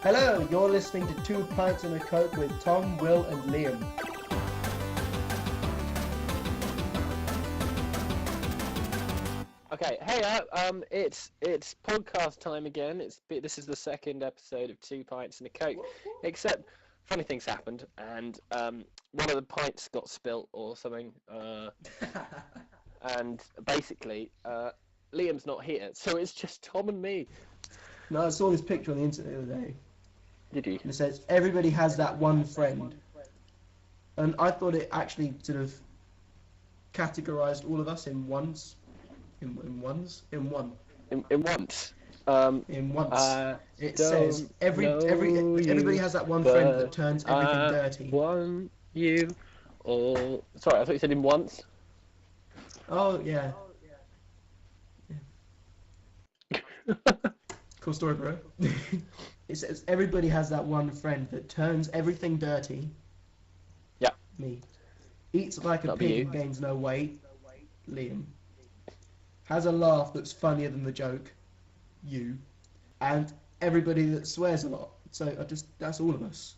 Hello, you're listening to Two Pints and a Coke with Tom, Will and Liam. Okay, hey, it's podcast time again. This is the second episode of Two Pints and a Coke. Except, funny things happened, and one of the pints got spilt or something. And basically, Liam's not here, so it's just Tom and me. No, I saw this picture on the internet the other day. Did you? And it says, everybody has that one friend. And I thought it actually sort of categorised all of us in ones. In one. In once. In once. It says, everybody has that one friend that turns everything dirty. One, you, or... Sorry, I thought you said in once. Oh, yeah. Cool story, bro. It says, everybody has that one friend that turns everything dirty. Yeah. Me. Eats like a pig and gains no weight. Liam. Has a laugh that's funnier than the joke. You. And everybody that swears a lot. So that's all of us.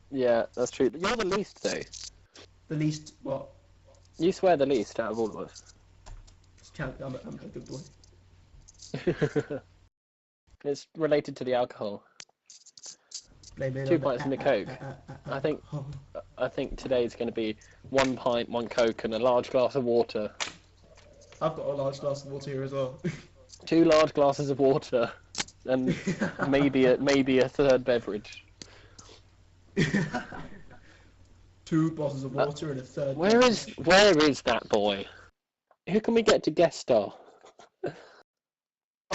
Yeah, that's true. You're the least, though. The least, what? You swear the least out of all of us. I'm a good boy. It's related to the alcohol. 2 pints and a Coke. I think today's going to be 1 pint, 1 Coke, and a large glass of water. I've got a large glass of water here as well. 2 large glasses of water, and maybe a third beverage. 2 bottles of water and a third. Where is that boy? Who can we get to guest star?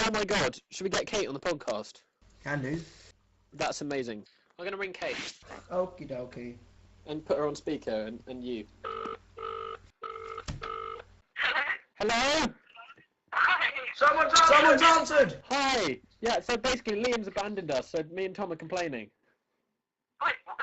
Oh my God! Should we get Kate on the podcast? Can do. That's amazing. I'm gonna ring Kate. Okie dokie. And put her on speaker, and you. Hello? Hi. Someone's answered! Hi! Yeah, so basically Liam's abandoned us, so me and Tom are complaining. Wait, what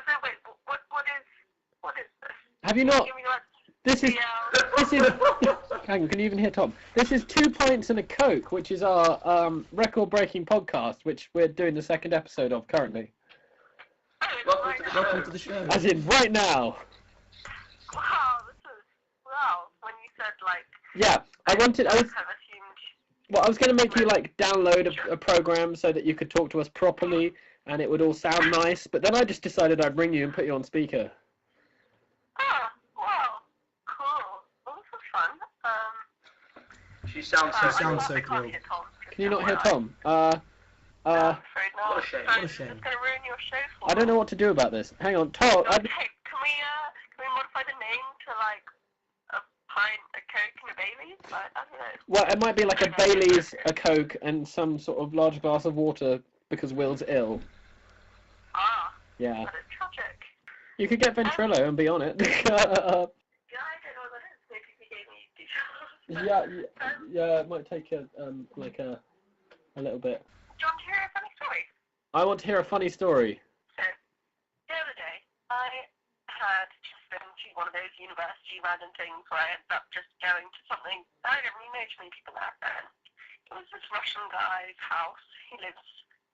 is this? Have you not... Give me like This is... DL. Hang on, can you even hear Tom? This is 2 Pints and a Coke, which is our record-breaking podcast, which we're doing the second episode of currently. Welcome to the show. As in, right now! Wow, when you said like... Yeah, I was kind of assumed... Well, I was going to make you, like, download a program so that you could talk to us properly, and it would all sound nice, but then I just decided I'd ring you and put you on speaker. Oh, wow. Cool. Well, this was fun. She sounds so I cool. can't hear Tom. Can you not hear Tom? I'm afraid not. What a shame. So What a it's shame. going to ruin your show for I don't know what to do about this. Hang on, Tom. Okay, can we modify the name to like a pint, a Coke, and a Baileys? I don't know. Well, it might be like a Baileys, a Coke, and some sort of large glass of water because Will's ill. Ah, Yeah. that is tragic. You could get Ventrilo and be on it. Yeah, I don't know what that is. Maybe if you gave me details. yeah, it might take a little bit. Do you want to hear a funny story? I want to hear a funny story. So, the other day, I had just been to one of those university random things where I ended up just going to something I don't really know too many people there. And it was this Russian guy's house. He lives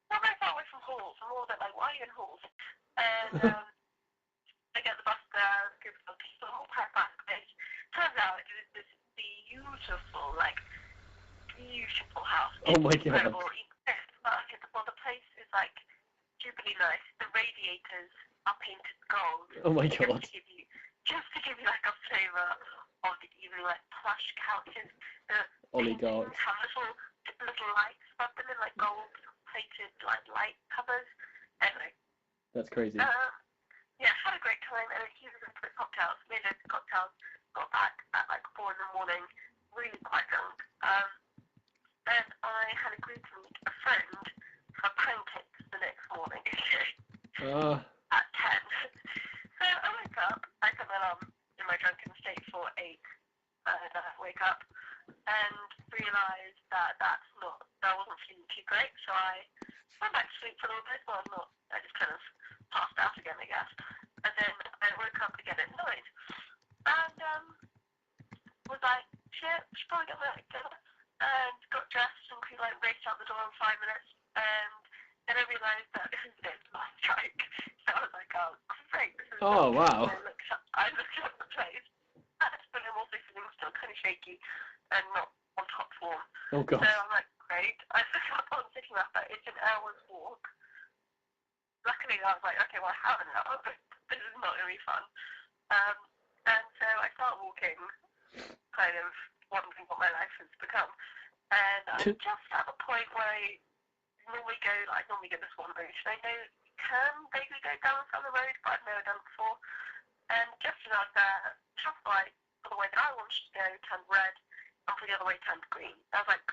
not very far away from Halls. I'm all a bit like, why are you in Halls? And I get the bus there, a group of people, all packed back. Turns out it was this beautiful house. Oh my God. Incredible. Well, the place is like stupidly nice. The radiators are painted gold. Oh my God. Just to give you like a flavour of the evening, like plush couches. The Oligarchs. paintings have little lights above them in like gold plated like light covers. Anyway. That's crazy. Yeah, had a great time, and he was going to put cocktails, made loads of cocktails, got back at like 4 in the morning, really quite drunk. Then I had agreed to meet a friend for pancakes the next morning at 10. So I woke up, I set my alarm in my drunken state for 8, and I wake up and realised that I wasn't feeling too great, so I went back to sleep for a little bit. Well, not, I just kind of passed out again, I guess. And then I woke up again at 9, and was like, shit, should probably get back together. And got dressed and we like raced out the door in 5 minutes, and then I realised that Oh, wow. I looked up the place, but I'm also feeling still kind of shaky and not on top form. Oh, So God. I'm like, great. I looked up on City Mapper. It's an hour's walk. Luckily, I was like, okay, well, I have an hour, but this is not going to be fun. And so I start walking, kind of wondering what my life has become. And I'm just at the point where I normally go this one route. And I know you can vaguely go down some of the road, but I've never done it before. And just as I was there, traffic light for the way that I wanted to go turned red, and for the other way turned green. I was like,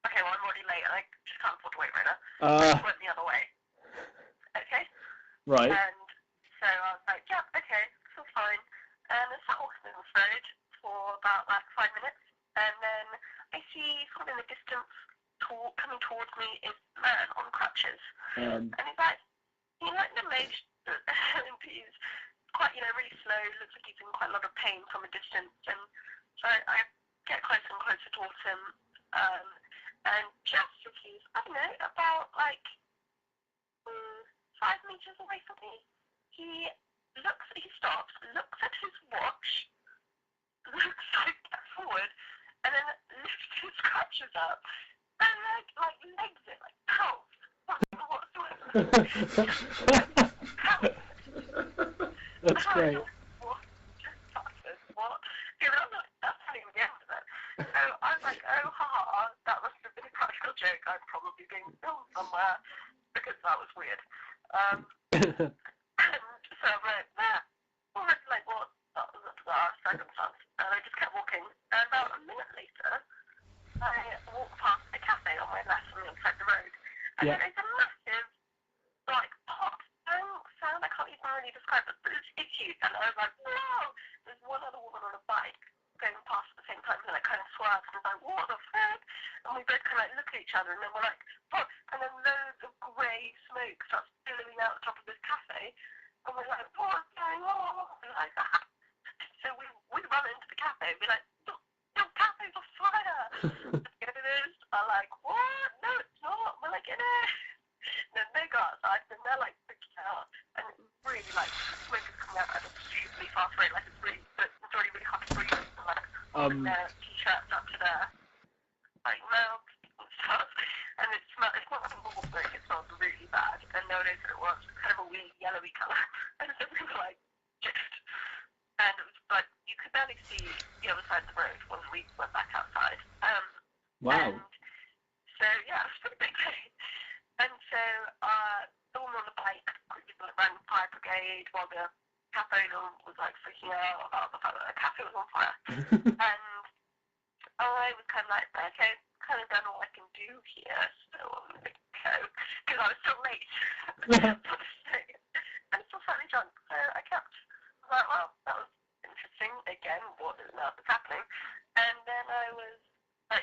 okay, well, I'm already late, and I just can't afford to wait right now. I went the other way. Okay? Right. And so I was like, yeah, okay, this is fine. And I sat walking on this road for about 5 minutes, and then I see sort of in the distance coming towards me is a man on crutches. And he's like middle-aged, and he's quite, really slow, looks like he's in quite a lot of pain from a distance. And so I get closer and closer towards him, and just as he's, I don't know, about 5 meters away from me, he stops, looks at his watch, looks forward, and then lifts his crutches up, and legs it, pounds. That's great. What? That's not even the end of it. So I was like, oh, haha, that must have been a practical joke. I'm probably being filmed somewhere, because that was weird. And so I'm like, already what? That was a bizarre circumstance. And I just kept walking. And about a minute later, I walked past a cafe on my left on the other side of the road. And then there's a massive, pop sound. I can't even really describe it, but it's huge. And I was like, wow! There's one other woman on a bike going past at the same time, and I kind of swerved, and I was like, what the fuck? And we both kind of look at each other, and then we're like, what? And then loads of grey smoke starts billowing out the top of this cafe, and we're like, what's going on? And like that. So we run into the cafe, and we're like, your cafe's on fire! And it is. I'm like, what? No, it's not. We're like, it is. And then they go outside, and they're freaking out, and it's really smoke is coming out at a stupidly fast rate, it's already really hard to breathe, and holding their t-shirts up to their mouths and stuff, and it's not like a normal smoke, it smells really bad, and no one knows what it was. It's kind of a weird yellowy colour, and so we were just, and it was you could barely see the other side of the road when we went back outside. Wow. And so yeah, it was pretty big day. And so the woman on the bike quickly ran fire brigade while the cafe owner was freaking out about the fact that the cafe was on fire. And I was kind of like, okay, kind of done all I can do here, so I'm going to go, because I was still late for the thing, and still slightly drunk. So I was like, well, that was interesting. Again, what is now that's happening? And then I was 6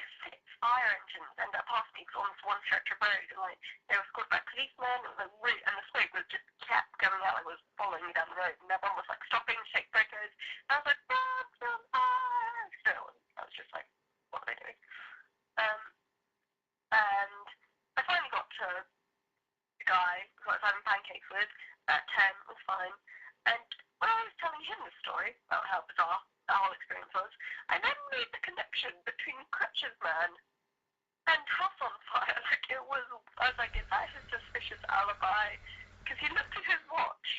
fire engines ended up passing me on this one stretch of road, and they were escorted by policemen, and the smoke was just kept going out, it was following me down the road, and everyone was stopping, shake breakers, and I was like, run from fire! So I was just like, what are they doing? And I finally got to the guy who I was having pancakes with at 10, it was fine, and when I was telling him the story about how bizarre that whole experience was, I then made the connection between Crutches Man and house on fire. I was like, is that his suspicious alibi? Because he looked at his watch,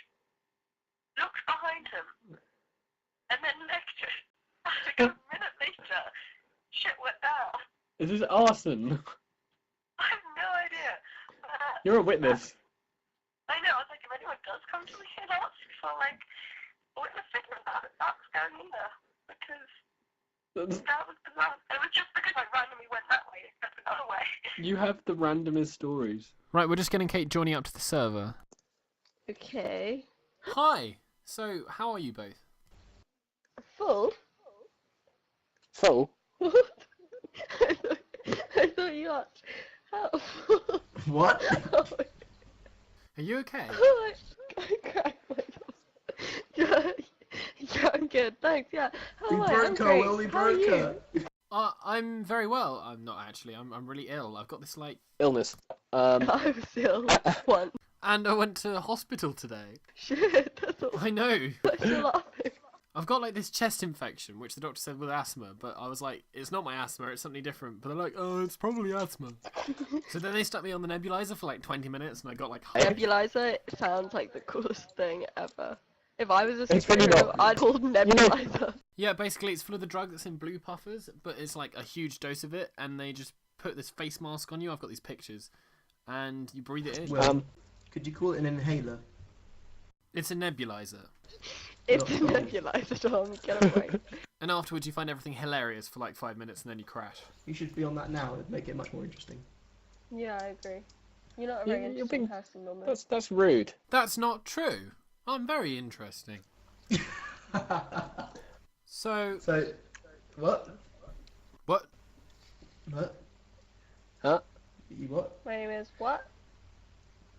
looked behind him, and then left it. A minute later, shit went down. Is this arson? I have no idea. You're a witness. I know, I was like, if anyone does come to me and ask for witness statement about it, that's going in there. Because that was bizarre. It was just because I randomly went that way instead of another way. You have the randomest stories. Right, we're just getting Kate joining up to the server. Okay. Hi. So, how are you both? Full? Full? I thought you asked. How? What? Are you okay? I cracked myself. Yeah, I'm good. Thanks. Yeah. We broke her, Will. We broke her. I'm very well. I'm not actually. I'm really ill. I've got this illness. I was ill once. And I went to hospital today. Shit, that's all. I know. Why are you laughing? I've got like this chest infection, which the doctor said was asthma, but I was like, it's not my asthma, it's something different. But they're like, oh, it's probably asthma. So then they stuck me on the nebulizer for like 20 minutes, and I got like. Nebulizer sounds like the coolest thing ever. If I was a It's really superhero, not. I'd call nebulizer. Yeah, basically it's full of the drug that's in blue puffers, but it's like a huge dose of it, and they just put this face mask on you. I've got these pictures, and you breathe it in. Well, could you call it an inhaler? It's a nebulizer. It's a nebulizer, Tom. Get away. And afterwards you find everything hilarious for like 5 minutes, and then you crash. You should be on that now. It'd make it much more interesting. Yeah, I agree. You're not a very You're interesting being- person, Norman. That's rude. That's not true. I'm very interesting. So, So, what? what? What? Huh? You what? My name is what?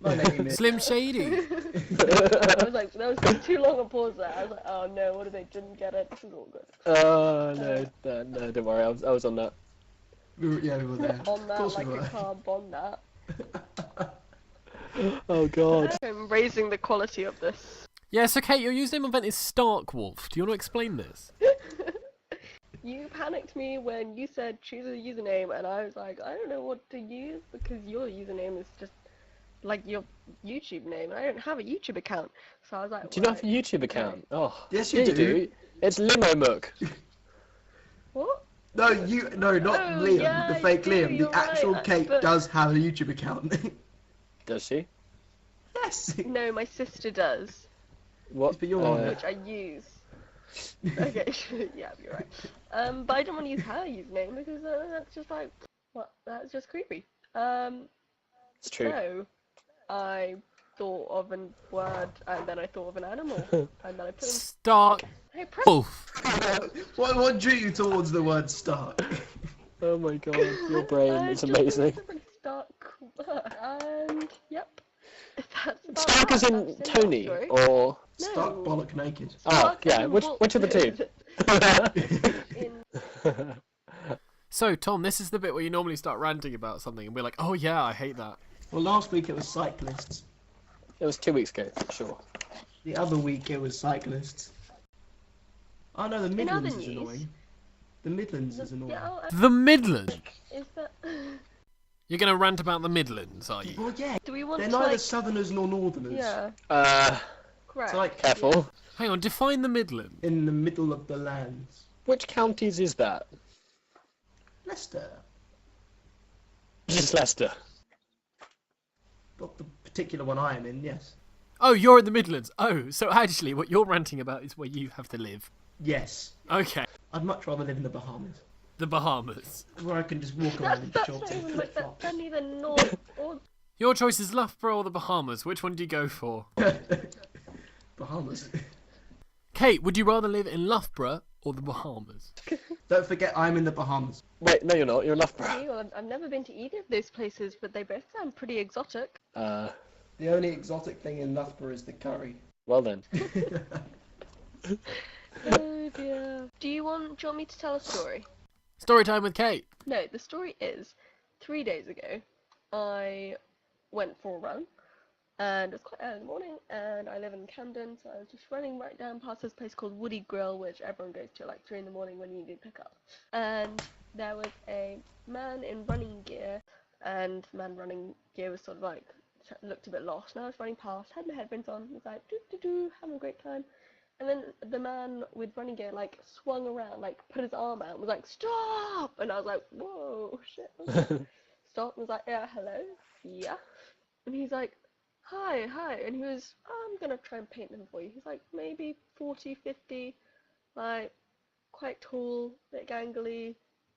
My name is. Slim Shady. I was like, there was too long a pause there. I was like, oh no, what if they didn't get it? This is all good. No, don't worry. I was on that. We were there. On Of that, course like we a were. car on that. Oh god. I'm raising the quality of this. Yeah, so Kate, your username on Vent is Starkwolf. Do you want to explain this? You panicked me when you said choose a username, and I was like, I don't know what to use because your username is just like your YouTube name, and I don't have a YouTube account. So I was like, Do you not right, have a YouTube account? Oh. Yes, you yeah, do. It's Limomook. what? No, not Oh, Liam, yeah, the fake I do, Liam. you're The actual right, Kate but- does have a YouTube account. Does she? Yes. No, my sister does, What? But you're on it. which I use. Okay, yeah, you're right. But I don't want to use her username because that's just like, what? That's just creepy. It's true. So I thought of a word, and then I thought of an animal, and then I put them. Starkwolf. Hey, press. What drew you towards the word Stark? Oh my god, your brain is Just amazing. a really stark word. And yep, that's about Stark that. as in That's the Tony, story. or... Stark No. bollock naked. Ah, Stark as yeah, in which of the two? in So, Tom, this is the bit where you normally start ranting about something, and we're like, oh yeah, I hate that. Well, last week it was cyclists. It was 2 weeks ago, sure. The other week it was cyclists. Oh no, the other Midlands is news- annoying. The Midlands is annoying. yeah, The Midlands. is that? You're going to rant about the Midlands, are you? Well, yeah. Do we want They're to neither like? Southerners nor Northerners. Yeah, correct. It's like Careful. Hang on, define the Midlands. in the middle of the lands. Which counties is that? Leicester. Just Leicester. Not the particular one I am in, yes. Oh, you're in the Midlands. Oh, so actually what you're ranting about is where you have to live. Yes. Okay. I'd much rather live in the Bahamas. The Bahamas. Where I can just walk around in That's shorts not and even like flip that. flops. That's neither north or. Your choice is Loughborough or the Bahamas. Which one do you go for? Bahamas. Kate, would you rather live in Loughborough or the Bahamas? Don't forget I'm in the Bahamas. Wait, no you're not, you're in Loughborough. Okay, well, I've never been to either of those places, but they both sound pretty exotic. The only exotic thing in Loughborough is the curry. Well then. Oh dear. Do you want me to tell a story? Story time with Kate. No, the story is 3 days ago, I went for a run, and it was quite early in the morning, and I live in Camden, so I was just running right down past this place called Woody Grill, which everyone goes to at like 3 in the morning when you need to pick up. And there was a man in running gear, and the man running gear was sort of like, looked a bit lost, and I was running past, had my headphones on, was like, doo-doo-doo, having a great time. And then the man with running gear like swung around, like put his arm out and was like, stop! And I was like, whoa, shit. Stop, and was like, yeah, hello, yeah. And he's like, hi, and he was, I'm gonna try and paint him for you. He's like maybe 40, 50, like quite tall, bit gangly,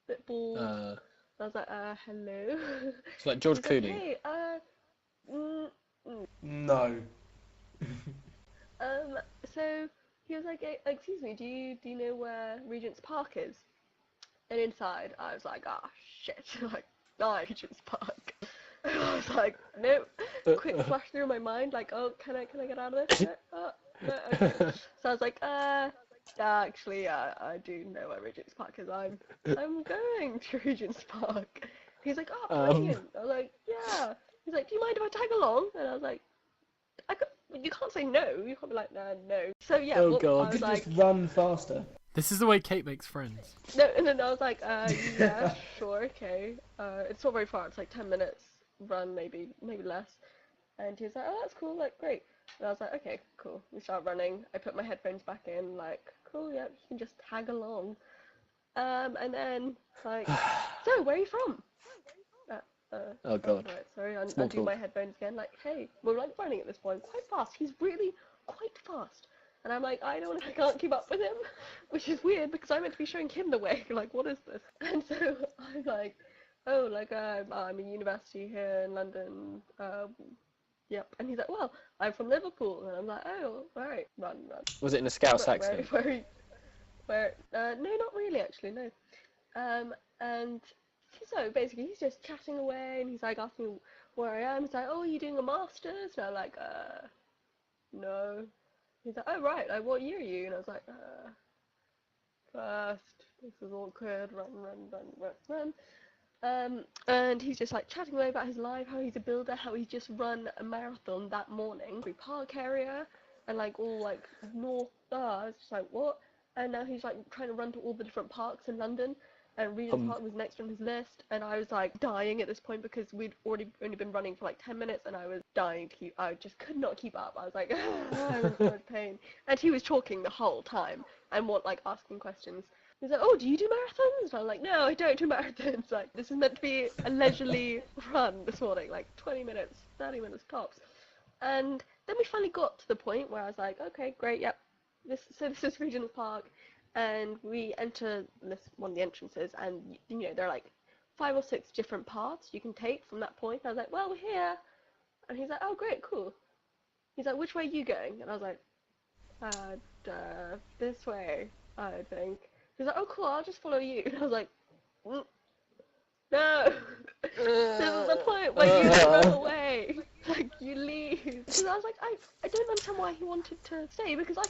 bit bald. I was like, hello. It's like George He's like, Clooney. hey, No. So he was like, excuse me, do you know where Regent's Park is? And inside, I was like, ah, shit, like, Regent's Park. And I was like, nope. Quick flash through my mind, like, oh, can I get out of this? No, no, okay. So I was like, actually, I do know where Regent's Park is. I'm going to Regent's Park. He's like, oh, brilliant. I was like, yeah. He's like, do you mind if I tag along? And I was like, you can't say no. You can't be like, no. So yeah, Oh, well, God. I You was could like, just run faster. This is the way Kate makes friends. no, and then I was like, yeah, sure, okay. It's not very far. It's like 10 minutes run, maybe less. And he was like, oh, that's cool, like, great. And I was like, okay, cool. We start running. I put my headphones back in, like, cool, yeah, you can just tag along. And then, like, so, where are you from? Oh, God. Right, sorry, Small undo my talk. headphones again. Like, hey, we're like running at this point, quite fast. He's really quite fast. And I'm like, I can't keep up with him, which is weird because I'm meant to be showing him the way. Like, what is this? And so I'm like, oh, like, I'm in university here in London. Yep. And he's like, well, I'm from Liverpool. And I'm like, oh, right, run. Was it in a Scouse Where, accent? no, not really, actually, no. And so basically he's just chatting away and he's like asking me where I am. He's like, oh, are you doing a master's? And I'm like, no. He's like, oh, right, like, what year are you? And I was like, first. This is awkward. Run. And he's just like chatting away about his life, how he's a builder, how he's just run a marathon that morning, free park area, and like all like north. I was just like, what? And now he's like trying to run to all the different parks in London, and Regent's Park was next on his list, and I was like dying at this point because we'd already only been running for like 10 minutes, and I was dying to keep. I just could not keep up. I was like, I was in so much pain, and he was talking the whole time and like asking questions. He's like, oh, do you do marathons? And I'm like, no, I don't do marathons. Like, this is meant to be a leisurely run this morning, like 20 minutes, 30 minutes tops. And then we finally got to the point where I was like, okay, great, yep. This is Regent's Park, and we enter one of the entrances, and you know, there are like 5 or 6 different paths you can take from that point. I was like, well, we're here. And he's like, oh, great, cool. He's like, which way are you going? And I was like, this way, I think. He's like, oh, cool, I'll just follow you. And I was like, no. This is the point where you run away. Like, you leave. Because I was like, I don't understand why he wanted to stay, because I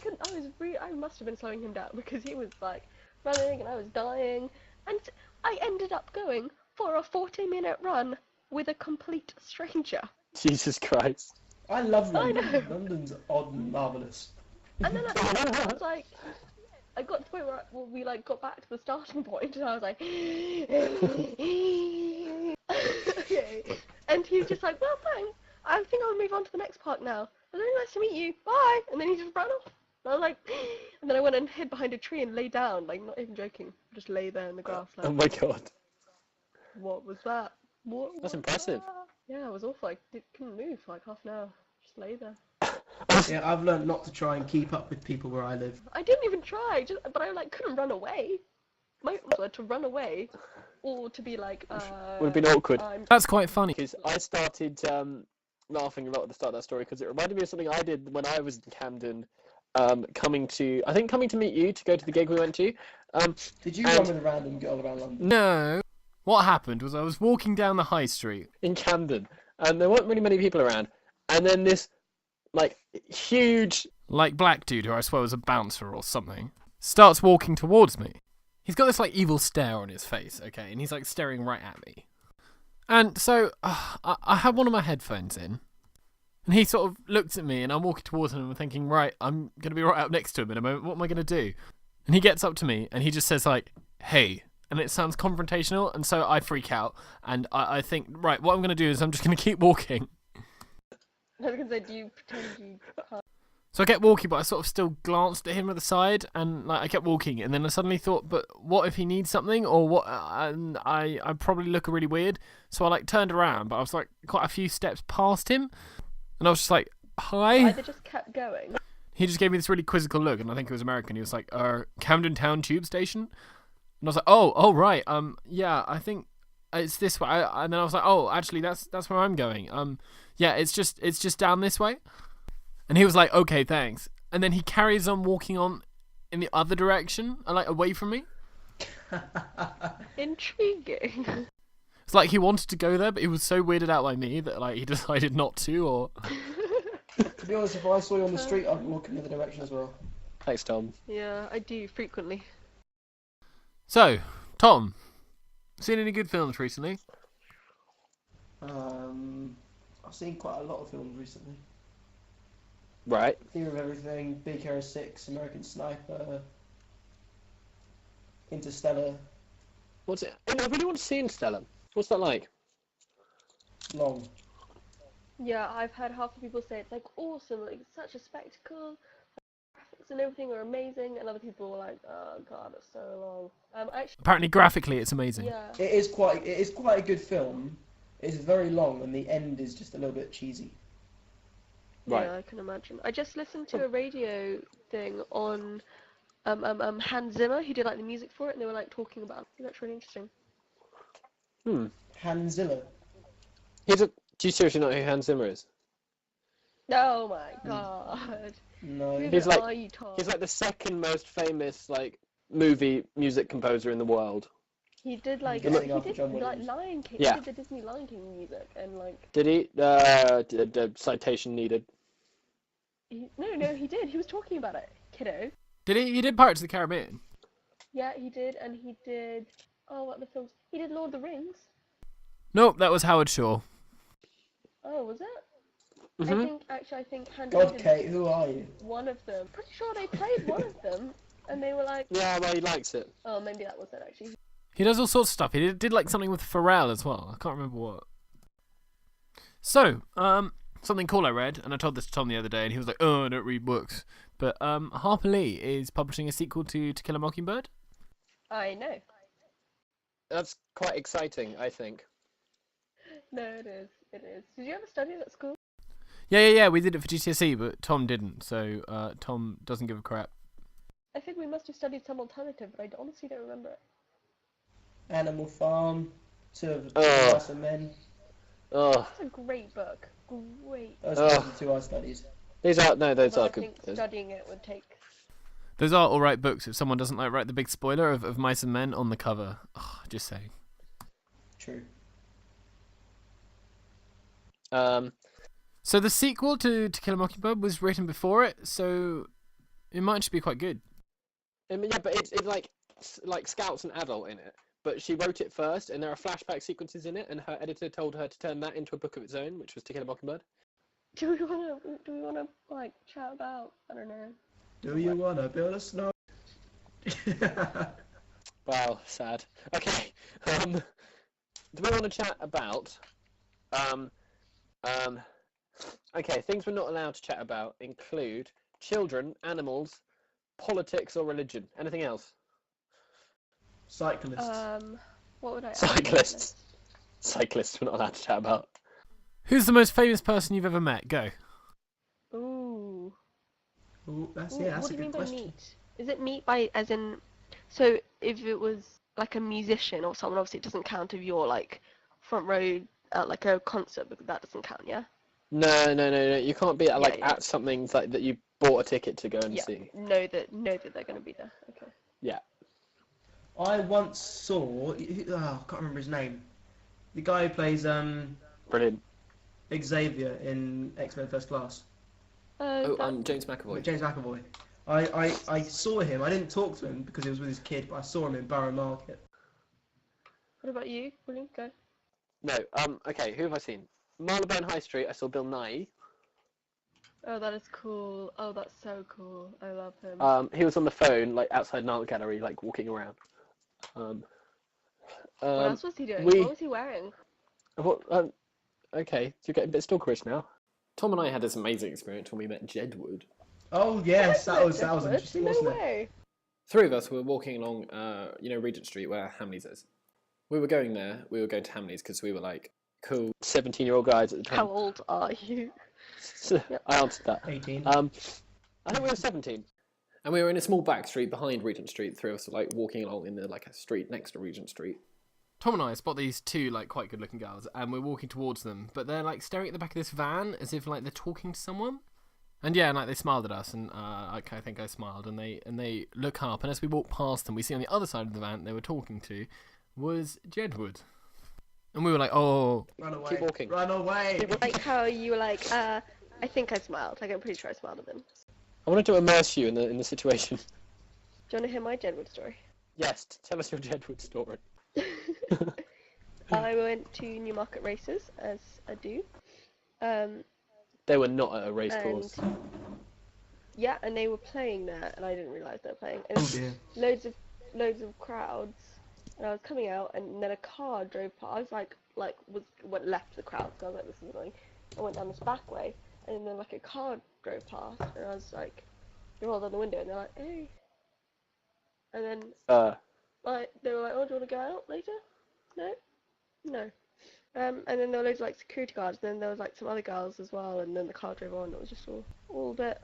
must have been slowing him down, because he was, like, running, and I was dying. And I ended up going for a 40-minute run with a complete stranger. Jesus Christ. I love I London. know. London's odd and marvellous. And then I was like, I got to the point where we like got back to the starting point, and I was like, okay. And he was just like, well, thanks. I think I'll move on to the next park now. It was really nice to meet you. Bye. And then he just ran off. And I was like, and then I went and hid behind a tree and lay down, like not even joking, just lay there in the grass. Like, Oh my God. what was that? What? That's was impressive. that? Yeah, it was awful. I couldn't move for like half an hour. Just lay there. Yeah, I've learned not to try and keep up with people where I live. I didn't even try, but I like couldn't run away. My options were to run away, or to be like, Would have been awkward. That's quite funny. Because I started laughing a lot at the start of that story because it reminded me of something I did when I was in Camden, coming to meet you to go to the gig we went to. Did you run with a random girl around London? No. What happened was I was walking down the high street. In Camden, and there weren't really many people around, and then this like huge Like black dude who I swear was a bouncer or something, starts walking towards me. He's got this like evil stare on his face, okay, and he's like staring right at me. And so I had one of my headphones in, and he sort of looks at me, and I'm walking towards him and I'm thinking, right, I'm going to be right up next to him in a moment, what am I going to do? And he gets up to me and he just says like, hey, and it sounds confrontational, and so I freak out, and I think, right, what I'm going to do is I'm just going to keep walking. I was gonna say, do you pretend you can't? So I kept walking, but I sort of still glanced at him at the side, and like I kept walking, and then I suddenly thought, but what if he needs something, or what? And I probably look really weird, so I like turned around, but I was like quite a few steps past him, and I was just like, hi. They just kept going. He just gave me this really quizzical look, and I think it was American. He was like, Camden Town Tube Station, and I was like, oh right, yeah, I think it's this way. And then I was like, oh, actually, that's where I'm going. Yeah, it's just down this way. And he was like, okay, thanks. And then he carries on walking on in the other direction, like away from me. Intriguing. It's like he wanted to go there, but he was so weirded out by me that like he decided not to. Or To be honest, if I saw you on the street, I'd walk in the other direction as well. Thanks, Tom. Yeah, I do frequently. so, Tom, seen any good films recently? I've seen quite a lot of films recently. Right. Theory of Everything, Big Hero 6, American Sniper, Interstellar, What's it? I really want to see Interstellar. What's that like? long. Yeah, I've heard half the people say it's like awesome, like it's such a spectacle, graphics and everything are amazing, and other people were like, oh god, it's so long. Actually, Apparently, graphically, it's amazing. yeah, It is quite a good film. It's very long, and the end is just a little bit cheesy. Right. yeah, I can imagine. I just listened to a radio thing on Hans Zimmer, who did like the music for it, and they were like talking about it. That's really interesting. Hans Zimmer. Do you seriously know who Hans Zimmer is? Oh my god. No. Who He's like- are you, Tom? He's like the second most famous like movie music composer in the world. He did like He did he John did like Williams. Lion King. Yeah. He did the Disney Lion King music and like Did he? Citation needed. no, he did. He was talking about it, kiddo. Did he? He did Pirates of the Caribbean. Yeah, he did, and he did. Oh, what the films? He did Lord of the Rings. Nope, that was Howard Shore. Oh, was it? Mhm. I think Hans God, did Kate, who are you? one of them. Pretty sure they played one of them, and they were like, Yeah, well, he likes it. oh, maybe that was it actually. He does all sorts of stuff. He did like something with Pharrell as well. I can't remember what. So, something cool I read, and I told this to Tom the other day, and he was like, "Oh, I don't read books." But Harper Lee is publishing a sequel to Kill a Mockingbird. I know. That's quite exciting, I think. No, it is. It is. Did you ever study at school? Yeah. We did it for GCSE, but Tom didn't. So Tom doesn't give a crap. I think we must have studied some alternative, but I honestly don't remember it. Animal Farm, Two of Oh. Mice and Men. Oh, It's a great book. Great. Those are the two I studied. those are Although I good. think studying it would take. Those are all right books. If someone doesn't like write the big spoiler of Mice and Men on the cover, just saying. True. So the sequel to Kill a Mockingbird was written before it, so it might just be quite good. I mean, yeah, but it's like Scout's an adult in it, but she wrote it first, and there are flashback sequences in it, and her editor told her to turn that into a book of its own, which was To Kill a Mockingbird. Do we wanna like chat about? I don't know. Do you wanna build a snow? Wow, sad. Okay. Do we want to chat about? Okay, things we're not allowed to chat about include children, animals, politics, or religion. Anything else? Cyclists. What would I? add? Cyclists. Cyclists we're not allowed to chat about. Who's the most famous person you've ever met? Go. Ooh. Ooh, that's Ooh, a what do you good mean by question. meet? Is it meet by as in? So if it was like a musician or someone, obviously it doesn't count if you're like front row at like a concert, because that doesn't count, yeah. No. You can't be at, Yeah. at something like that you bought a ticket to go and Yeah. see. Know that they're gonna be there. Okay. Yeah. I once saw. I can't remember his name. The guy who plays Brilliant. Xavier in X-Men First Class. James McAvoy. James McAvoy. I saw him. I didn't talk to him because he was with his kid, but I saw him in Borough Market. What about you, William? Go. No. Okay. Who have I seen? Marylebone High Street. I saw Bill Nye. Oh, that is cool. Oh, that's so cool. I love him. He was on the phone, like outside an art gallery, like walking around. What else was he doing? we- What was he wearing? What? Okay, you're getting a bit stalkerish now. Tom and I had this amazing experience when we met Jedward. Oh yes, that was Jedward? interesting, No wasn't it? way. Three of us were walking along, Regent Street where Hamleys is. We were going there. We were going to Hamleys because we were like, cool. 17-year-old guys at the How time. old are you? I answered that. 18. I think we were 17. And we were in a small back street behind Regent Street. Three of us were like walking along in the like a street next to Regent Street. Tom and I spot these two like quite good-looking girls, and we're walking towards them, but they're like staring at the back of this van as if like they're talking to someone. And yeah, and like they smiled at us, and I think I smiled, and they look up, and as we walk past them, we see on the other side of the van they were talking to was Jedward, and we were like, oh, Run away. Keep walking. Run away. Like how you were like, I think I smiled. Like I'm pretty sure I smiled at them. I wanted to immerse you in the situation. Do you want to hear my Jedward story? Yes, tell us your Jedward story. I went to Newmarket races, as I do. They were not at a race And course. Yeah, and they were playing there, and I didn't realise they were playing. Oh And dear. loads of crowds, and I was coming out, and then a car drove past. I was went left the crowd, so I was like, this is annoying. I went down this back way, and then like a car drove past, and I was like, they rolled down the window, and they're like, hey. And then like they were like, oh, do you want to go out later? No, no. And then there were loads of like security guards, and then there was like some other girls as well, and then the car drove on. It was just all a bit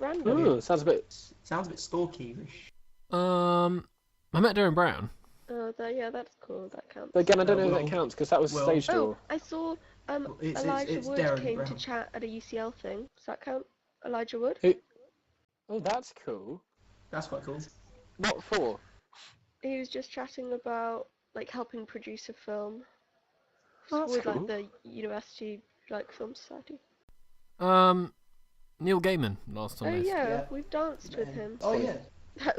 random. Ooh, sounds a bit. Sounds a bit stalky-ish. I met Darren Brown. Oh, yeah, that's cool. That counts. But again, I don't know Well, if that counts because that was well- stage Oh, door. I saw It's Elijah Wood Darren came Brown. to chat at a UCL thing. Does that count? Elijah Wood? Oh, that's cool. That's quite cool. What for? He was just chatting about like helping produce a film Oh, that's with cool. like the university like film society. Neil Gaiman last on Oh this. yeah, we've danced with him. Oh so- yeah.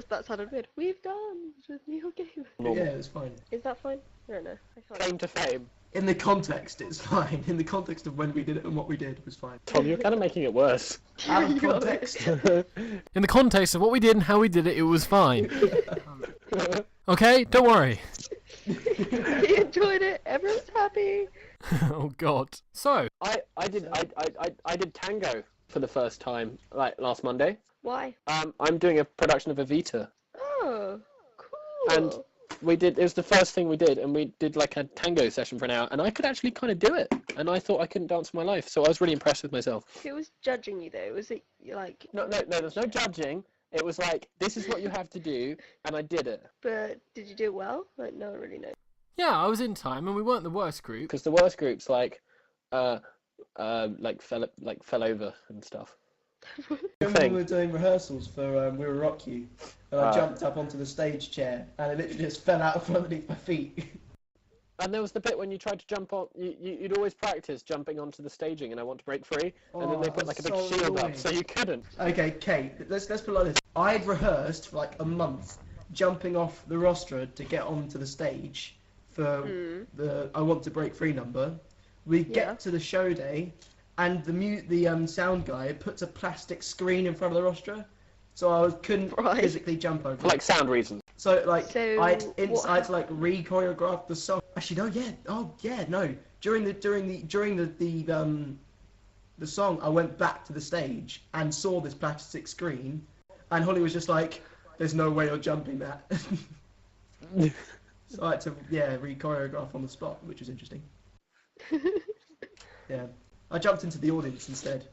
That sounded weird. We've danced with Neil Gaiman. Yeah, it was fine. Is that fine? I don't know. I can't. Claim to fame. In the context, it's fine. In the context of when we did it and what we did, it was fine. Tom, you're kind of making it worse. Out of You got context. In the context of what we did and how we did it, it was fine. Okay, don't worry. He enjoyed it. Everyone's happy. Oh God. So, I did tango for the first time like last Monday. Why? I'm doing a production of Evita. Oh, cool. And it was the first thing we did, and we did like a tango session for an hour, and I could actually kind of do it, and I thought I couldn't dance for my life, so I was really impressed with myself. Who was judging you though? Was it like? No, there's no judging. It was like, this is what you have to do, and I did it. But did you do it well? Like no one really knows. yeah, I was in time, and we weren't the worst group. Because the worst groups like fell over and stuff. When we were doing rehearsals for We Will Rock You, and I jumped up onto the stage chair, and it literally just fell out from underneath my feet. And there was the bit when you tried to jump on, you'd always practice jumping onto the staging, and I want to break free, and then they put like a big so shield annoying. up, so you couldn't. Okay, Kate, let's put it like this. I'd rehearsed for like a month, jumping off the rostra to get onto the stage for the I Want to Break Free number. We get Yeah. to the show day, and the sound guy puts a plastic screen in front of the rostra, so I couldn't Right. physically jump over. For like sound reasons. So like So, I what had to like re-choreograph the song. Actually, no. During the song, I went back to the stage and saw this plastic screen, and Holly was just like, "There's no way you're jumping that." So I had to re-choreograph on the spot, which was interesting. Yeah, I jumped into the audience instead.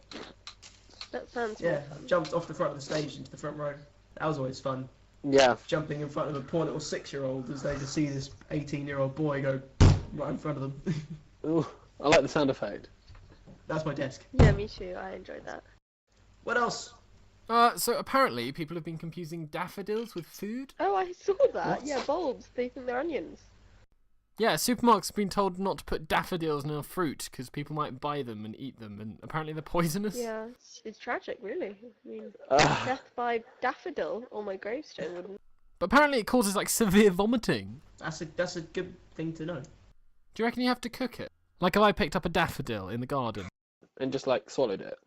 That sounds Yeah, more fun. jumped off the front of the stage into the front row. That was always fun. Yeah. Jumping in front of a poor little 6-year-old as they just see this 18-year-old boy go right in front of them. Ooh, I like the sound effect. That's my desk. Yeah, me too. I enjoyed that. What else? So apparently people have been confusing daffodils with food. Oh, I saw that. What? Yeah, bulbs. They think they're onions. Yeah, supermarkets have been told not to put daffodils in their fruit because people might buy them and eat them, and apparently they're poisonous. Yeah, it's tragic, really. I mean, Ugh. death by daffodil on my gravestone wouldn't. But apparently it causes like severe vomiting. That's a good thing to know. Do you reckon you have to cook it? Like if I picked up a daffodil in the garden. And just like swallowed it.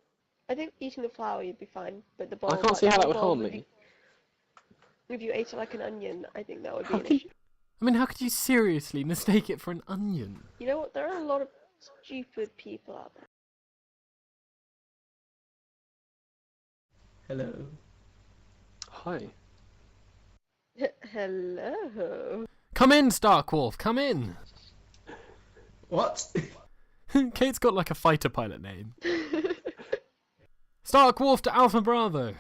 I think eating the flower you'd be fine, but the bulb. I can't see how the that would bulb, harm if me. If you ate it like an onion, I think that would be How an can issue. I mean, how could you seriously mistake it for an onion? You know what? There are a lot of stupid people out Hello. Hi. there. Hello. Come in, Starkwolf, come in. What? Kate's got like a fighter pilot name. Starkwolf to Alpha Bravo.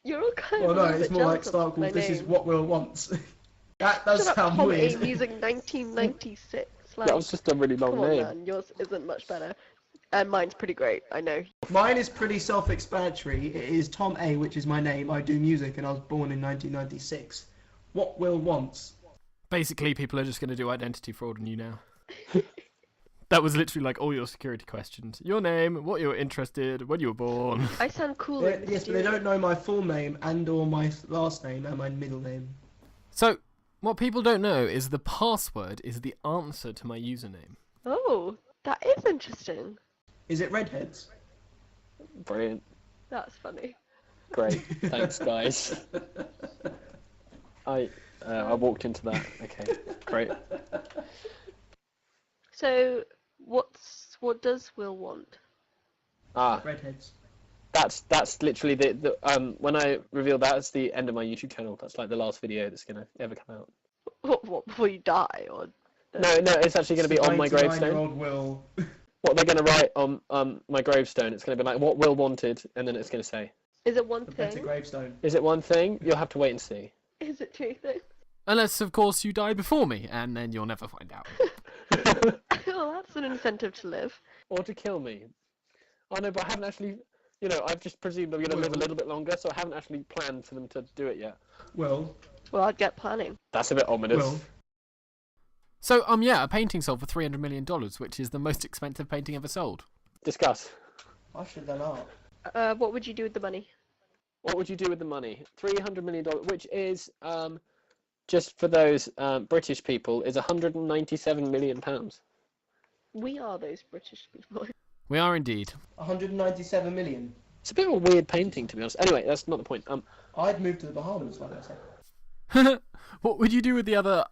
You're all kind Well, of. no, a little it's bit more like jealous of my Starkwolf. This is name. what Will wants. That does Shut up, sound Tom weird. A. Music 1996. Like, That was just a really long come on, name. man. Yours isn't much better. And mine's pretty great, I know. Mine is pretty self-explanatory. It is Tom A, which is my name. I do music, and I was born in 1996. What Will wants. Basically, people are just going to do identity fraud on you now. That was literally like all your security questions. Your name, what you were interested, when you were born. I sound cool in this Yes, but they studio. don't know my full name and/or my last name and my middle name. So, what people don't know is the password is the answer to my username. Oh, that is interesting. Is it redheads? Brilliant. That's funny. Great. Thanks, guys. I walked into that. Okay. Great. So, what does Will want? Ah, Redheads. that's literally the when I reveal that, it's the end of my YouTube channel. That's like the last video that's gonna ever come out. What before you die, or No, it's actually gonna be on my gravestone. 99-year-old Will. What they're gonna write on my gravestone, it's gonna be like what Will wanted, and then it's gonna say, is it one The better thing? gravestone. is it one thing? You'll have to wait and see. Is it two things? Unless, of course, you die before me, and then you'll never find out. Well, that's an incentive to live. Or to kill me. Oh no, but I haven't actually. I've just presumed I'm gonna live a little bit longer, so I haven't actually planned for them to do it yet. Will. Well, I'd get planning. That's a bit ominous. Will. So, a painting sold for $300 million, which is the most expensive painting ever sold. Discuss. I should have done art. What would you do with the money? What would you do with the money? $300 million, which is, just for those British people, is £197 million. We are those British people. We are indeed. 197 million. It's a bit of a weird painting, to be honest. Anyway, that's not the point. I'd move to the Bahamas, like I said. What would you do with the other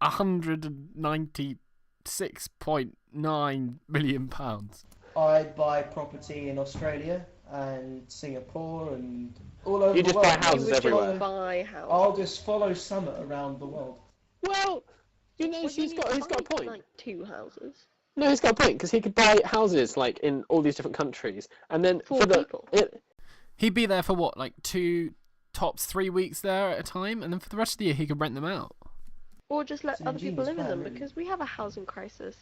£196.9 million? I'd buy property in Australia and Singapore and all over You the just world. buy houses You would everywhere. just buy houses. I'll just follow Summer around the world. Well, Well, he's got a point. Like 2 houses. No, he's got a point, because he could buy houses, like, in all these different countries, and then For for the... people. He'd be there for what, like 2, tops 3 weeks there at a time, and then for the rest of the year he could rent them out. Or just let It's an other people ingenious live in plan, them, really. because we have a housing crisis.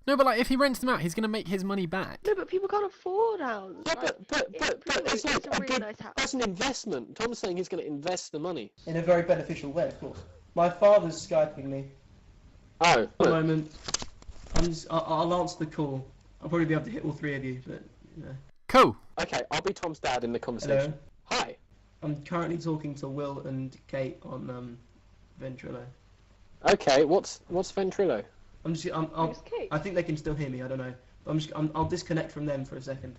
No, but like if he rents them out, he's gonna make his money back. No, but people can't afford houses. Yeah, Like, but it's like a really good, nice house. that's an investment. Tom's saying he's going to invest the money. In a very beneficial way, of course. My father's Skyping me. Oh, At the moment. I'll answer the call. I'll probably be able to hit all 3 of you, but, Cool. okay, I'll be Tom's dad in the conversation. Hello. Hi. I'm currently talking to Will and Kate on Ventrilo. Okay, what's Ventrilo? Who's Kate? I think they can still hear me. I don't know. I'll disconnect from them for a second.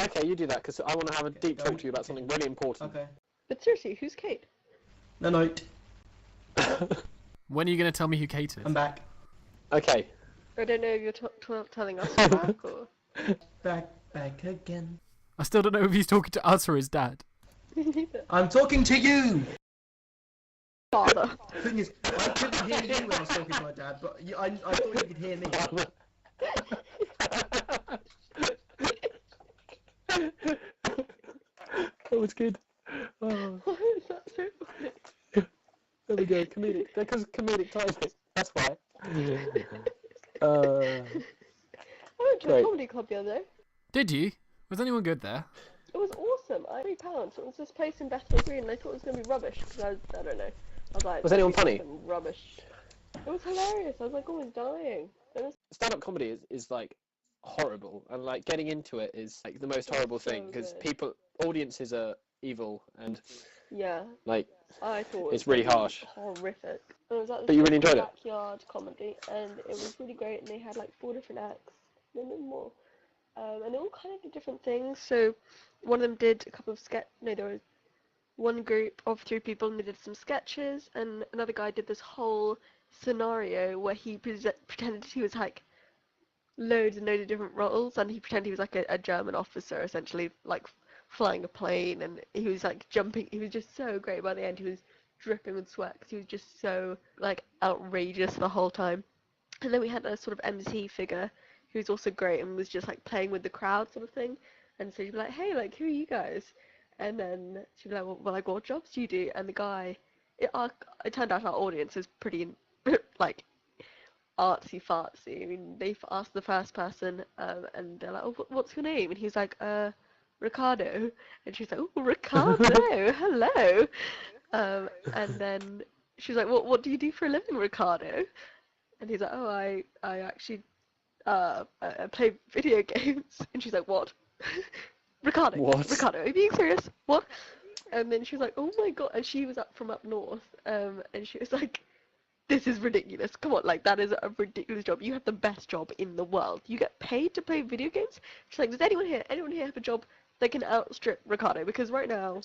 Okay, you do that, because I want to have a deep talk to you about something really important. Okay. But seriously, who's Kate? No. When are you gonna tell me who Kate is? I'm back. Okay. I don't know if you're telling us back or... Back again. I still don't know if he's talking to us or his dad. I'm talking to you. Father. The thing is, I couldn't hear you when I was talking to my dad, but I thought you could hear me. That was good. Oh, Why is that so funny? there we go, comedic. Because comedic timing. That's why. I went to a Great. comedy club the other day. Did you? Was anyone good there? It was awesome. I had £3. It was this place in Bethnal Green, and I thought it was going to be rubbish, because I don't know. I was like, Was anyone "This is funny?" fucking Rubbish. It was hilarious. I was like, oh, he's dying. It was Stand-up comedy is like horrible, and like getting into it is like the most horrible so thing, because good. audiences are evil, and Yeah, like I thought it's it was really fucking harsh. horrific. It was at But you really enjoyed it? backyard comedy, and it was really great. And they had like 4 different acts, maybe more, and they all kind of did different things. So one of them did a couple of there was one group of 3 people, and they did some sketches, and another guy did this whole scenario where he pretended he was like loads and loads of different roles, and he pretended he was like a German officer, essentially, like flying a plane, and he was like jumping. He was just so great. By the end, he was dripping with sweat 'cause he was just so like outrageous the whole time. And then we had a sort of MC figure who was also great and was just like playing with the crowd sort of thing. And so she'd be like, hey, like, who are you guys? And then she'd be like, well, like, what jobs do you do? And the guy, it turned out our audience is pretty like artsy fartsy. I mean, they asked the first person, and they're like, oh, what's your name? And he's like, Ricardo. And she's like, oh, Ricardo, hello. And then she's like, what do you do for a living, Ricardo? And he's like, oh, I actually I play video games. And she's like, what? Ricardo, What? Ricardo, are you being serious? What? And then she was like, oh my god. And she was from up north, and she was like, this is ridiculous. Come on, like, that is a ridiculous job. You have the best job in the world. You get paid to play video games? She's like, does anyone here have a job they can outstrip Ricardo, because right now,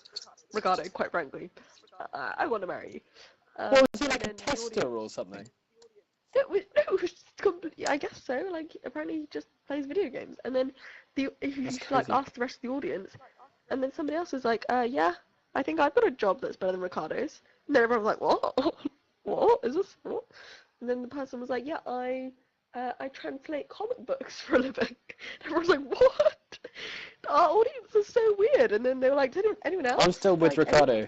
Ricardo, quite frankly, I want to marry you. Well, was he like a and the tester or something? It was completely, I guess so. Like, apparently he just plays video games, and then he like crazy. asked the rest of the audience, and then somebody else was like, yeah, I think I've got a job that's better than Ricardo's. And then everyone was like, what? What is this? What? And then the person was like, yeah, I translate comic books for a living. And everyone was like, what? Our audience is so weird. And then they were like, did anyone else? I'm still with Like, Ricardo.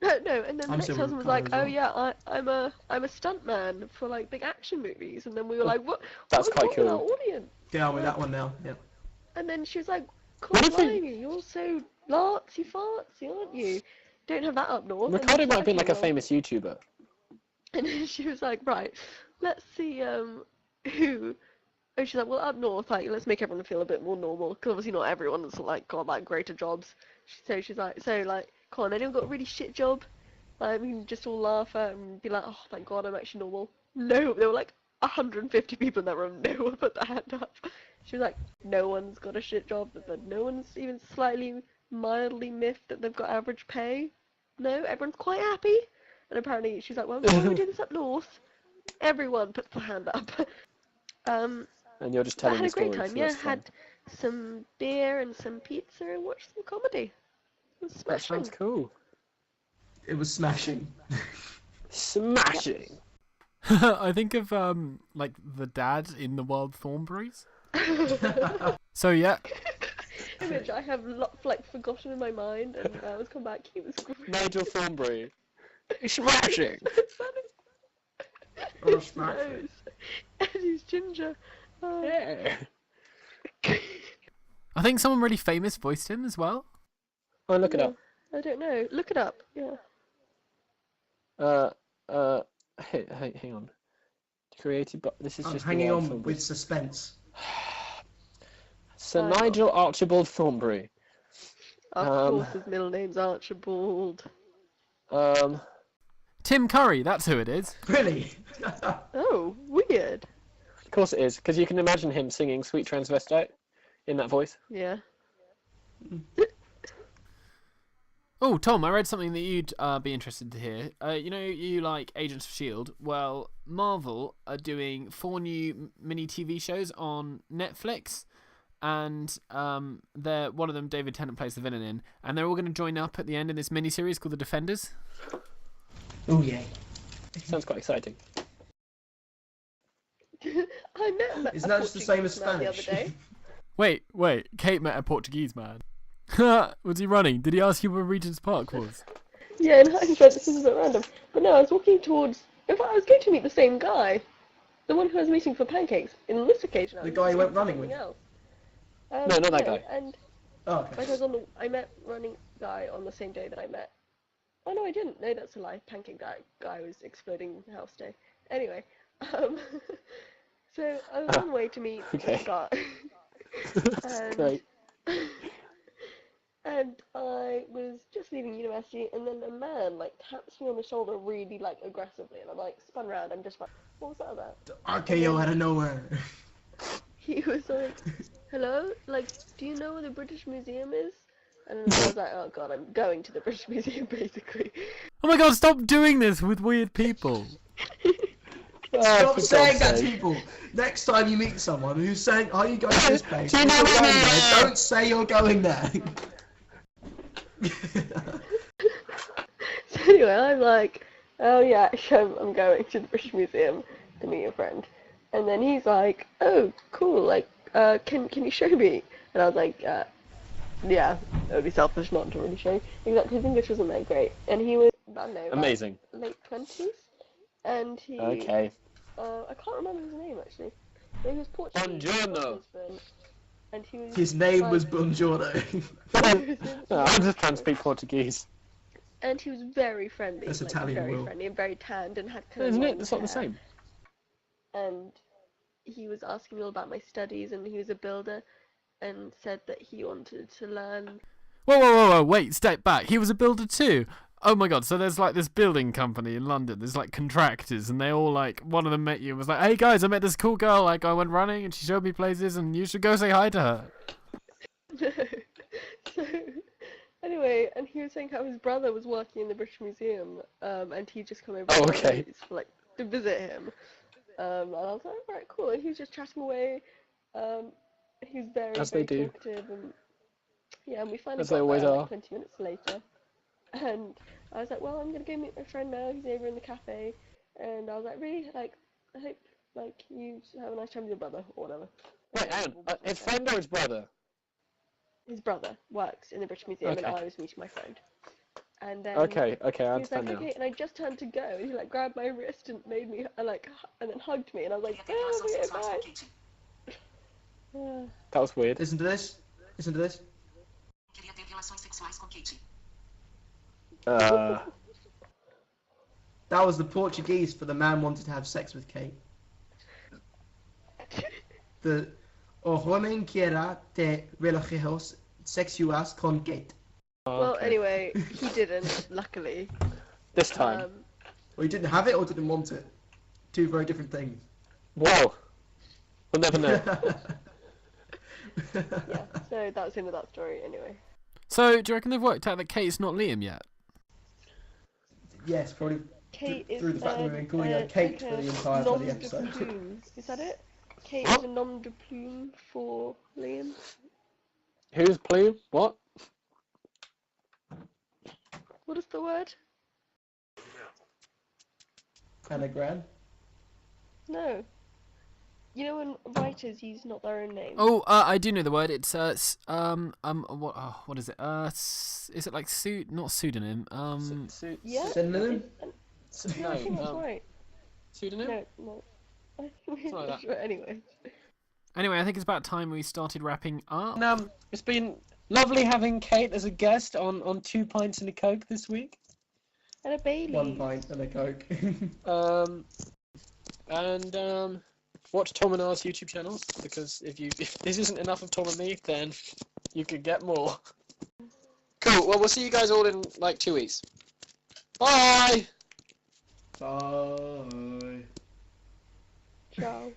No, and then the I'm next still person was Ricardo like, as "Oh well. yeah, I'm a stuntman for like big action movies," and then we were like, "What? That's What's quite wrong with our cool. audience?" Get on with that one now. Yeah. And then she was like, What "God, if he- blimey, you're so lartsy fartsy, aren't you? Don't have that up north." And then Ricardo she's might have been like a "Okay, well," famous YouTuber. And then she was like, "Right, let's see who." And she's like, "Well, up north, like, let's make everyone feel a bit more normal, because obviously not everyone's like got like greater jobs." So she's like, come on, anyone got a really shit job? Like, we can just all laugh at and be like, oh, thank God, I'm actually normal. No, there were like 150 people in that room. No one put their hand up. She was like, no one's got a shit job, but no one's even slightly, mildly miffed that they've got average pay. No, everyone's quite happy. And apparently she's like, well, why don't we do this up north? Everyone puts their hand up. Um, And you're just but I telling had the a great story. time, So yeah. that's fun. Had some beer and some pizza and watched some comedy. It was That smashing. sounds cool. It was smashing. Smashing. I think of like the dad in the Wild Thornberrys. So yeah, Image I have like forgotten in my mind, and now it's come back. He was great. Nigel Thornberry. Smashing. Oh, His nose. And he's ginger. Oh. Yeah. I think someone really famous voiced him as well. Oh, look it up. I don't know. Look it up. Yeah. Hang on. Created by. This is I'm just. hanging the Wild on Thornberry. with suspense. Sir Nigel Archibald Thornberry. Of course, his middle name's Archibald. Tim Curry, that's who it is. Really? Oh, weird. Of course it is, because you can imagine him singing "Sweet Transvestite" in that voice. Yeah. Oh, Tom, I read something that you'd be interested to hear. You know, you like Agents of S.H.I.E.L.D. Well, Marvel are doing 4 new mini TV shows on Netflix, and they're one of them David Tennant plays the villain in, and they're all going to join up at the end in this mini series called The Defenders. Oh yeah. Sounds quite exciting. I met Isn't that just the same as Portuguese man the Spanish? other day. Wait, Kate met a Portuguese man. Was he running? Did he ask you where Regent's Park was? Yeah, in hindsight, this is a bit random. But no, I was walking towards. In fact, I was going to meet the same guy, the one who I was meeting for pancakes. In this occasion, I The was guy you went meeting running something with? else. No, not that guy. And Oh, okay. like I met running guy on the same day that I met. Oh no, I didn't. No, that's a lie. Pancake guy was exploding house day. Anyway, so I was on the way to meet Okay. this guy. And, Great. and I was just leaving university, and then a man like taps me on the shoulder really like aggressively, and I'm like spun around. I'm just like, what was that about? RKO out of nowhere. He was like, hello, like, do you know where the British Museum is? And I was like, oh god, I'm going to the British Museum, basically. Oh my god, stop doing this with weird people. Stop saying that to people. Next time you meet someone who's saying, "Are you going to this place?" Do you If know you're where going it there, is? don't say you're going there. So anyway, I'm like, oh yeah, I'm going to the British Museum to meet your friend. And then he's like, oh, cool, like, can you show me? And I was like, yeah, it would be selfish not to really show you. Except his English wasn't that great. And he was, I don't know, about Amazing. late 20s. And he, Okay. I can't remember his name actually. But he was Portuguese. Buongiorno. And he was His name like, was Buongiorno. No, I'm just trying to speak Portuguese. And he was very friendly. That's like, Italian, very Will. friendly and very tanned and had kind of Isn't it? long It's not the hair. same. And he was asking me all about my studies, and he was a builder, and said that he wanted to learn. Whoa, wait, step back. He was a builder too. Oh my god, so there's like this building company in London, there's like contractors, and they all like, one of them met you and was like, hey guys, I met this cool girl, like I went running and she showed me places and you should go say hi to her. he was saying how his brother was working in the British Museum, and he just come over Oh, for okay. days, like to visit him. And I was like, right, cool. And he was just chatting away. He was very, As they very do. talkative, and yeah, and we finally As they got always there are. like 20 minutes later. And I was like, well, I'm gonna go meet my friend now. He's over in the cafe, and I was like, really, like, I hope like you have a nice time with your brother or whatever. Wait, hang on. His friend or his brother? His brother works in the British Museum, and Okay. I was meeting my friend. And then Okay, I he was like, understand now. okay, and I just turned to go, and he like grabbed my wrist and made me and then hugged me, and I was like, oh, okay, bye. That was weird. Listen to this. Listen to this. Uh, That was the Portuguese for the man wanted to have sex with Kate. The O homem quiera ter relaciones sexuais con Kate. Well, okay. anyway, he didn't, luckily. This time. Or he didn't have it or didn't want it. Two very different things. Whoa. We'll never know. Yeah, so that was the end of that story, anyway. So, do you reckon they've worked out that Kate's not Liam yet? Yes, probably Kate through the fact that we've been calling her Kate for the entire bloody nom de episode. plume. Is that it? Kate is a nom de plume for Liam. Who's Plume? What? What is the word? Anagram. No. You know when writers use not their own name? Oh, I do know the word. It's what is it? Is it like not pseudonym? Yeah. Synonym? No, I think that's right. Pseudonym? No. Something like that. Sure, anyway. Anyway, I think it's about time we started wrapping up. And, it's been lovely having Kate as a guest on 2 Pints and a Coke this week. And a Bailey. 1 pint and a Coke. Watch Tom and R's YouTube channel, because if this isn't enough of Tom and me, then you could get more. Cool. Well, we'll see you guys all in like 2 weeks. Bye. Bye. Ciao.